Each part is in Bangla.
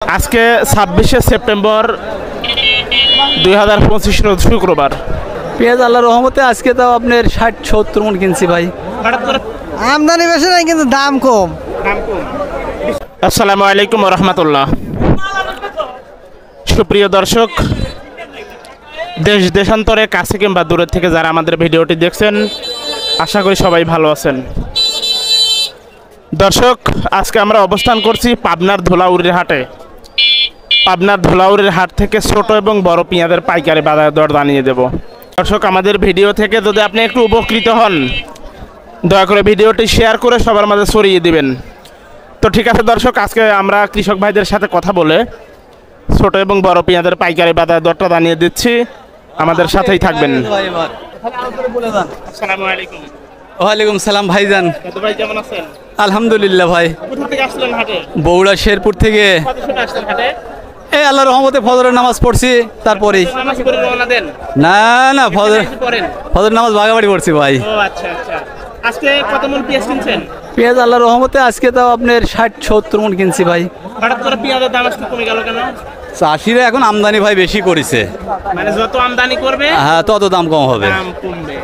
আজকে 26শে সেপ্টেম্বর 2025 রোজ শুক্রবার। পেঁয়াজ আল্লাহর রহমতে আজকে তাও আপনার 60-70 মন কিনছি ভাই। আমদানি বেশি নাই কিন্তু দাম কম। আসসালামু আলাইকুম ওয়া রাহমাতুল্লাহ। সুপ্রিয় দর্শক, দেশ দেশান্তরে কাছে কিংবা দূরের থেকে যারা আমাদের ভিডিওটি দেখছেন, আশা করি সবাই ভালো আছেন। দর্শক, আজকে আমরা অবস্থান করছি পাবনার ধুলাউড়ির হাটে। পাবনার ধুলাউড়ির হাট থেকে ছোট এবং বড় পেঁয়াজের পাইকারি বাজার দর জানিয়ে দেব। দর্শক, আমাদের ভিডিও থেকে যদি আপনি একটু উপকৃত হন, দয়া করে ভিডিওটি শেয়ার করে সবার মাঝে ছড়িয়ে দিবেন। তো ঠিক আছে দর্শক, আজকে আমরা কৃষক ভাইদের সাথে কথা বলে ছোট এবং বড় পেঁয়াজের পাইকারি বাজার দরটা জানিয়ে দিচ্ছি, আমাদের সাথেই থাকবেন। আসসালামু আলাইকুম। ওয়ালাইকুম সালাম ভাইজান। ভাই কেমন আছেন? আলহামদুলিল্লাহ ভাই। কোথা থেকে আসলেন হাটে? বগুড়া শেরপুর থেকে। কত সময় আসলেন হাটে? এই আল্লাহর রহমতে ফজরের নামাজ পড়ছি, তারপরেই। নামাজ পড়ে রওনা দেন? না পড়েন? ফজর নামাজ ভাগাবাড়ি পড়ছি ভাই। ও আচ্ছা আচ্ছা। আজকে কত মন পেঁয়াজ কিনছেন? পেঁয়াজ আল্লাহর রহমতে আজকে তাও আপনার 60-70 মন কিনছি ভাই। হঠাৎ করে পেঁয়াজের দাম আজকে কমে গেল কেন? চাষিরা এখন আমদানি ভাই বেশি করেছে, মানে যত আমদানি করবে হ্যাঁ তত দাম কম হবে। দাম কমবে।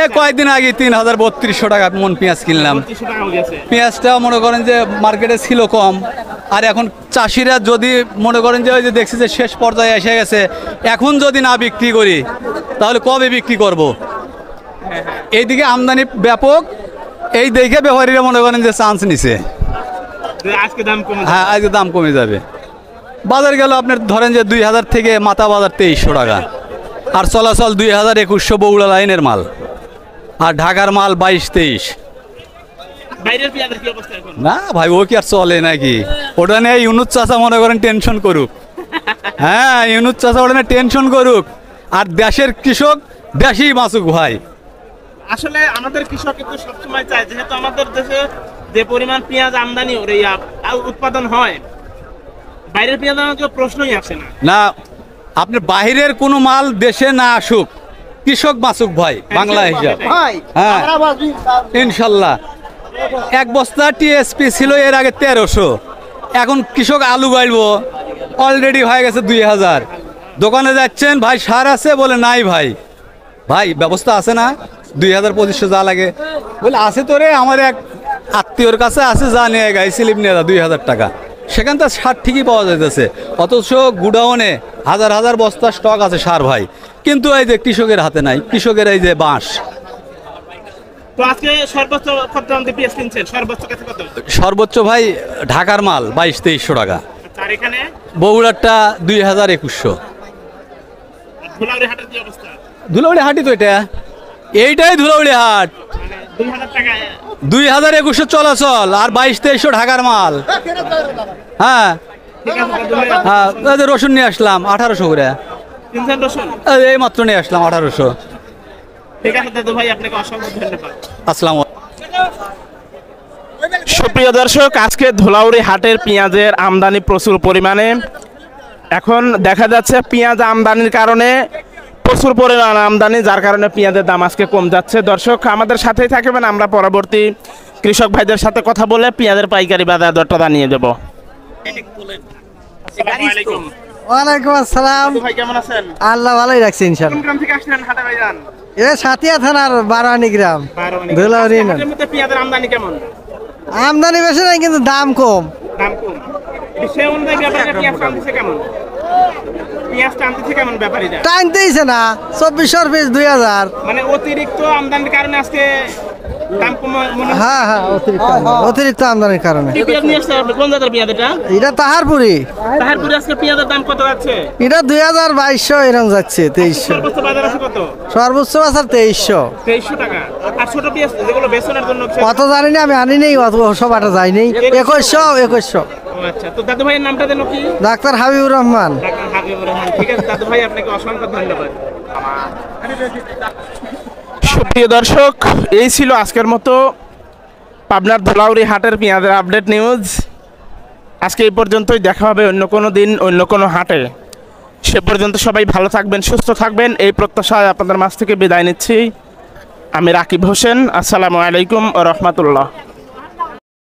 এই কয়েকদিন আগে 3032 টাকা মন পেঁয়াজ কিনলাম। 3200 টাকা হয়ে গেছে। পেঁয়াজটা মনে করেন যে মার্কেটে ছিল কম, আর এখন চাষিরা যদি মনে করেন যে ওই যে দেখছি যে শেষ পর্যায়ে এসে গেছে, এখন যদি না বিক্রি করি তাহলে কবে বিক্রি করব? এইদিকে আমদানি ব্যাপক, এই দেখে ব্যাপারীরা মনে করেন যে চান্স নিছে, আজকে দাম কমে হ্যাঁ আজকে দাম কমে যাবে। বাজার গেল আপনার ধরেন যে 2000 থেকে মাথা বাজার 2300 টাকা, আর চলাচল 2000-2100 বগুড়া লাইনের মাল, আর ঢাকার মাল 22-23। বাইরের পেঁয়াজের কি অবস্থা এখন? না ভাই, ও কি আর চলে নাকি? ওটা নিয়ে ইউনুস চাচা মনে করেন টেনশন করুক। হ্যাঁ, ইউনুস চাচা ওটা নিয়ে টেনশন করুক, আর দেশের কৃষক দেশেই বাঁচুক ভাই। আসলে আমাদের কৃষক কিন্তু সবসময় চায়, যেহেতু আমাদের দেশে যে পরিমাণ পেঁয়াজ আমদানি উৎপাদন হয়, বাইরের পেঁয়াজ আমাকে প্রশ্নই আসে না। না, আপনার বাহিরের কোনো মাল দেশে না আসুক, কৃষক বাঁচুক ভাই, বাংলা হিসাব। হ্যাঁ ইনশাল্লাহ। এক বস্তা টিএসপি ছিল এর আগে 1300, এখন কৃষক আলু গাইলবো অলরেডি হয়ে গেছে 2000। দোকানে যাচ্ছেন ভাই সার আছে, বলে নাই ভাই। ভাই ব্যবস্থা আছে না? 2000-2500 যা লাগে বলে আছে তো রে, আমার এক আত্মীয়র কাছে আছে, যা নিয়ে গাই স্লিপ নিয়ে 2000 টাকা, সেখান থেকে সার ঠিকই পাওয়া যাইতেছে। অথচ গুডাউনে হাজার হাজার বস্তা স্টক আছে সার ভাই, কিন্তু এই যে কৃষকের হাতে নাই, কৃষকের এই যে বাঁশ। তো আজকে সর্বোচ্চ কত দাম দিয়ে পেঁয়াজ কিনছেন? সর্বোচ্চ কাছে কত? সর্বোচ্চ ভাই ঢাকার মাল 2200-2300 টাকা, আর এখানে বগুড়ারটা 2000-2100। ধুলাউড়ি হাটের কি অবস্থা? ধুলাউড়ি হাটই তো এইটাই ধুলাউড়ি হাট। মানে 2000 টাকা 2000-2100 চলাচল, আর 2200-2300 ঢাকার মাল। হ্যাঁ ঠিক আছে দাদু ভাই। হ্যাঁ, এই যে রসুন নিয়ে আসলাম 1800 করে। কিনছেন রসুন? এই মাত্র নিয়ে আসলাম 1800। ঠিক আছে দাদু ভাই, আপনাকে অসংখ্য ধন্যবাদ। আসসালামু। সুপ্রিয় দর্শক, আজকে ধুলাউড়ি হাটের পেঁয়াজের আমদানি প্রচুর পরিমাণে। এখন দেখা যাচ্ছে পেঁয়াজ আমদানির কারণে প্রচুর পরিমাণ আমদানি, যার কারণে পেঁয়াজের দাম আজকে কম যাচ্ছে। দর্শক, আমাদের সাথেই থাকবেন, আমরা পরবর্তী কৃষক ভাইদের সাথে কথা বলে পেঁয়াজের পাইকারি বাজার দরটা জানিয়ে দেব। ওয়ালাইকুম আসসালাম। ভাই কেমন আছেন? আল্লাহ ভালোই রাখছে ইনশাল্লাহ। কোন গ্রাম থেকে আসলেন হাটে ভাইজান? এ সাতিয়া থানার 12 গ্রাম ধুলাউড়ি না। হাটের মধ্যে পেঁয়াজের আমদানি কেমন? আমদানি বেশি নাই কিন্তু দাম কম। দাম কম। সে অনুযায়ী ব্যাপারীরা পেঁয়াজ টানতেছে কেমন? পেঁয়াজ টানতেছে কেমন ব্যাপারীরা? টাইনতেইছে না, 2400 পিস 2000। মানে অতিরিক্ত আমদানির কারণে আজকে দাম কম মনে হয়। হ্যাঁ অতিরিক্ত আমদানির কারণে। কি পেঁয়াজ নিয়ে আসছে আপনি? কোন জাতের পেঁয়াজ এটা? এটা তাহারপুরি। তাহারপুরে আজকে পেঁয়াজের দাম কত যাচ্ছে? এটা 2000-2200 এরকম যাচ্ছে। 2300 সর্বোচ্চ বাজার আছে কত? সর্বোচ্চ বাজার 2300। 2300 টাকা। আর ছোট পেঁয়াজ যেগুলো বেচনের জন্য কত জানি না, আমি আনি নেই, অত সব আটা যায়নি। 2100। আচ্ছা, তো দাদু ভাইয়ের নামটা যেন কি? ডাক্তার হাবিবুর রহমান। ডাক্তার হাবিবুর রহমান। ঠিক আছে দাদু ভাই, আপনাকে অসংখ্য ধন্যবাদ। সুপ্রিয় দর্শক, এই ছিল আজকের মতো পাবনার ধুলাউড়ি হাটের পেঁয়াজের আপডেট নিউজ। আজকে এই পর্যন্তই, দেখা হবে অন্য কোনো দিন অন্য কোনো হাটে। সে পর্যন্ত সবাই ভালো থাকবেন, সুস্থ থাকবেন, এই প্রত্যাশায় আপনাদের মাঝ থেকে বিদায় নিচ্ছি। আমি রাকিব হোসেন। আসসালামু আলাইকুম ওয়া রাহমাতুল্লাহ।